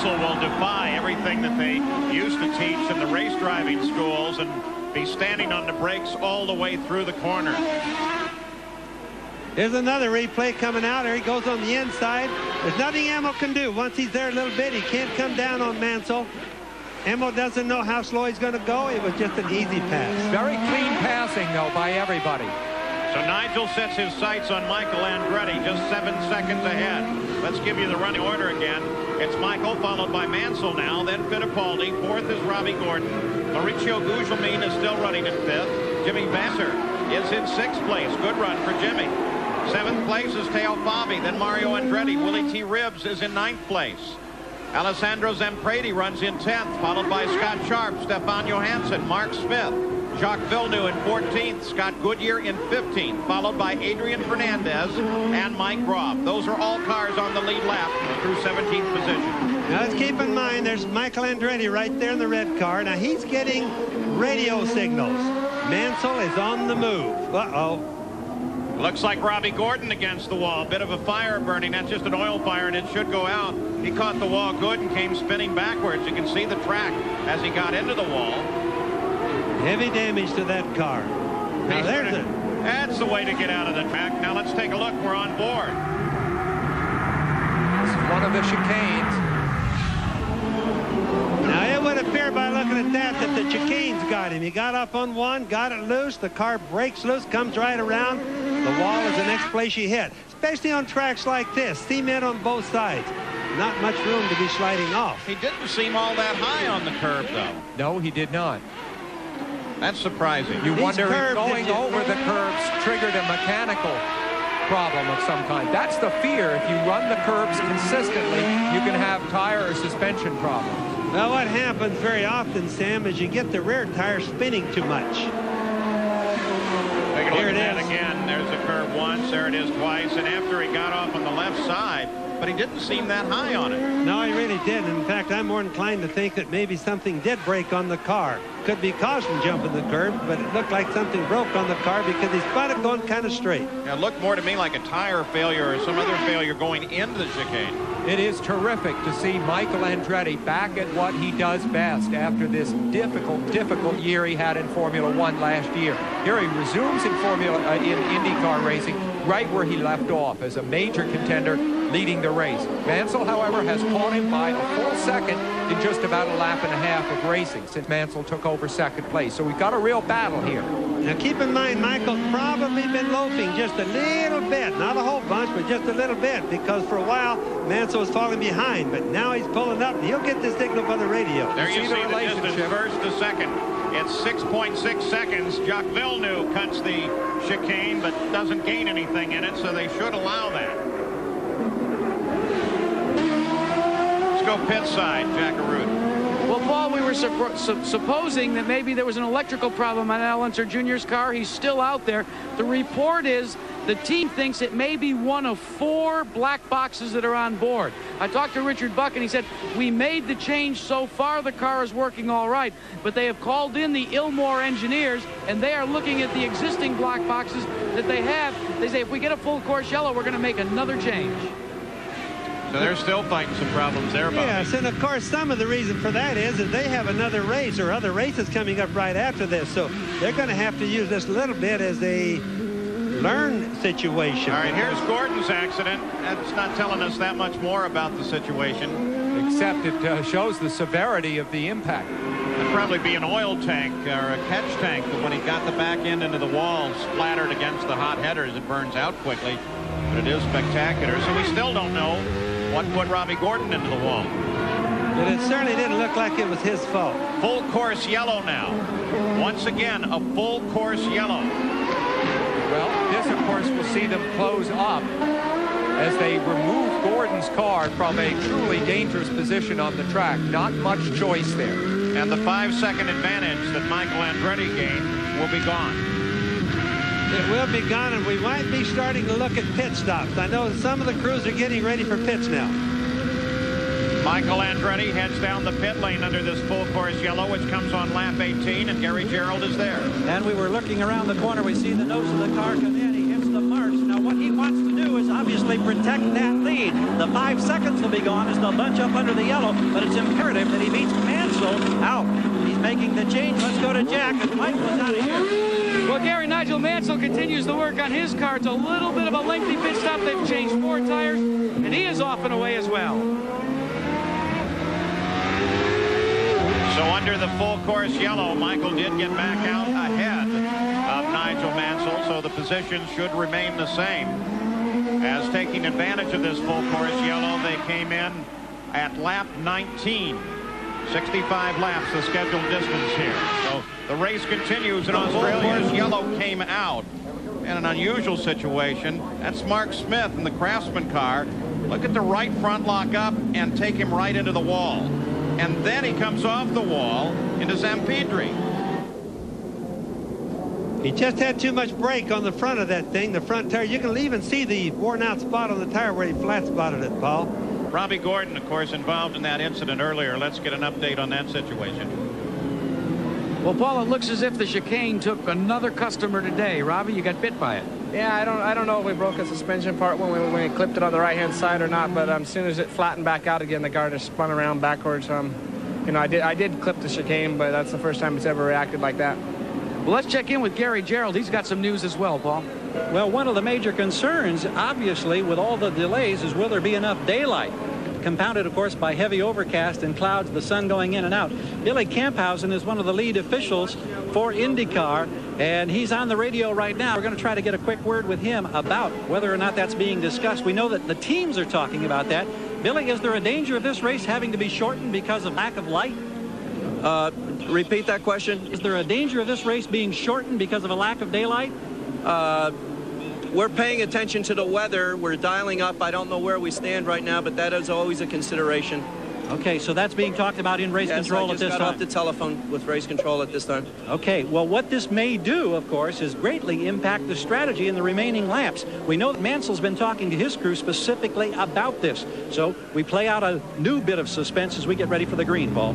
Mansell will defy everything that they used to teach in the race driving schools and be standing on the brakes all the way through the corner. Here's another replay coming out. There he goes on the inside. There's nothing Emmo can do. Once he's there a little bit, he can't come down on Mansell. Emmo doesn't know how slow he's going to go. It was just an easy pass. Very clean passing, though, by everybody. So Nigel sets his sights on Michael Andretti, just 7 seconds ahead. Let's give you the running order again. It's Michael, followed by Mansell now, then Fittipaldi. Fourth is Robbie Gordon. Mauricio Gugelmin is still running in fifth. Jimmy Vasser is in sixth place. Good run for Jimmy. Seventh place is Teo Fabi, then Mario Andretti. Willie T. Ribbs is in ninth place. Alessandro Zampredi runs in 10th, followed by Scott Sharp, Stefan Johansson, Mark Smith, Jacques Villeneuve in 14th, Scott Goodyear in 15th, followed by Adrian Fernandez and Mike Groff. Those are all cars on the lead lap through 17th position. Now let's keep in mind there's Michael Andretti right there in the red car. Now he's getting radio signals. Mansell is on the move. Uh-oh. Looks like Robbie Gordon against the wall. Bit of a fire burning. That's just an oil fire, and it should go out. He caught the wall good and came spinning backwards. You can see the track as he got into the wall. Heavy damage to that car. Now there's it. That's the way to get out of the track. Now let's take a look. We're on board. This is one of the chicanes. Now it would appear by looking at that the chicanes got him. He got up on one, got it loose. The car breaks loose, comes right around. The wall is the next place you hit, especially on tracks like this. Cement on both sides. Not much room to be sliding off. He didn't seem all that high on the curve, though. No, he did not. That's surprising. You wonder if going over the curves triggered a mechanical problem of some kind. That's the fear. If you run the curves consistently, you can have tire or suspension problems. Well, what happens very often, Sam, is you get the rear tire spinning too much. Take a look at that again. There's the curve once. There it is twice. And after he got off on the left side, but he didn't seem that high on it. No, he really didn't. In fact, I'm more inclined to think that maybe something did break on the car. Could be caution jumping the curb, but it looked like something broke on the car because he spotted going kind of straight. It looked more to me like a tire failure or some other failure going into the chicane. It is terrific to see Michael Andretti back at what he does best after this difficult year he had in Formula One last year. Here he resumes in IndyCar racing right where he left off as a major contender leading the race. Mansell, however, has caught him by a full second in just about a lap and a half of racing since Mansell took over second place. So we've got a real battle here. Now keep in mind, Michael's probably been loafing just a little bit. Not a whole bunch, but just a little bit, because for a while Mansell was falling behind, but now he's pulling up. He'll get the signal from the radio. There you see the distance first to second. It's 6.6 seconds. Jacques Villeneuve cuts the chicane, but doesn't gain anything in it, so they should allow that. Let's go pit side, Jack Arute. Well, Paul, we were supposing that maybe there was an electrical problem on Al Unser Jr.'s car. He's still out there. The report is the team thinks it may be one of 4 black boxes that are on board. I talked to Richard Buck, and he said, we made the change so far. The car is working all right. But they have called in the Ilmore engineers, and they are looking at the existing black boxes that they have. They say, if we get a full course yellow, we're going to make another change. So they're still fighting some problems there. Yes, and of course some of the reason for that is that they have another race or other races coming up right after this. So they're going to have to use this a little bit as a learn situation. All right, here's Gordon's accident. That's not telling us that much more about the situation. Except it shows the severity of the impact. It'd probably be an oil tank or a catch tank that when he got the back end into the wall, splattered against the hot headers, it burns out quickly. But it is spectacular. So we still don't know what put Robbie Gordon into the wall. But it certainly didn't look like it was his fault. Full course yellow now. Once again, a full course yellow. Well, this, of course, will see them close up as they remove Gordon's car from a truly dangerous position on the track. Not much choice there. And the 5-second advantage that Michael Andretti gained will be gone. It will be gone, and we might be starting to look at pit stops. I know some of the crews are getting ready for pits now. Michael Andretti heads down the pit lane under this full course yellow, which comes on lap 18, and Gary Gerald is there. And we were looking around the corner. We see the nose of the car come in. He hits the marks. Now, what he wants to do is obviously obviously protect that lead. The 5 seconds will be gone as they'll bunch up under the yellow, but it's imperative that he beats Mansell out. He's making the change. Let's go to Jack as Mike was out of here. Well, Gary, Nigel Mansell continues the work on his car. It's a little bit of a lengthy pit stop. They've changed 4 tires, and he is off and away as well. So under the full course yellow, Michael did get back out ahead of Nigel Mansell, so the positions should remain the same. As taking advantage of this full course yellow, they came in at lap 19. 65 laps, the scheduled distance here. So the race continues in Australia as yellow came out. In an unusual situation, that's Mark Smith in the Craftsman car. Look at the right front lock up and take him right into the wall. And then he comes off the wall into Zampedri. He just had too much brake on the front of that thing, the front tire. You can even see the worn out spot on the tire where he flat spotted it, Paul. Robbie Gordon, of course, involved in that incident earlier. Let's get an update on that situation. Well, Paul, it looks as if the chicane took another customer today. Robbie, you got bit by it. Yeah, I don't know if we broke a suspension part when we clipped it on the right-hand side or not, but as soon as it flattened back out again, the car just spun around backwards. You know, I did clip the chicane, but that's the first time it's ever reacted like that. Well, let's check in with Gary Gerald. He's got some news as well, Paul. Well, one of the major concerns, obviously, with all the delays is will there be enough daylight? Compounded, of course, by heavy overcast and clouds, the sun going in and out. Billy Camphausen is one of the lead officials for IndyCar, and he's on the radio right now. We're going to try to get a quick word with him about whether or not that's being discussed. We know that the teams are talking about that. Billy, is there a danger of this race having to be shortened because of lack of light? Repeat that question. Is there a danger of this race being shortened because of a lack of daylight? We're paying attention to the weather. We're dialing up. I don't know where we stand right now, but that is always a consideration. Okay, so that's being talked about in race control at this time. I just got off the telephone with race control at this time. Okay, well, what this may do, of course, is greatly impact the strategy in the remaining laps. We know that Mansell's been talking to his crew specifically about this. So we play out a new bit of suspense as we get ready for the green, Paul.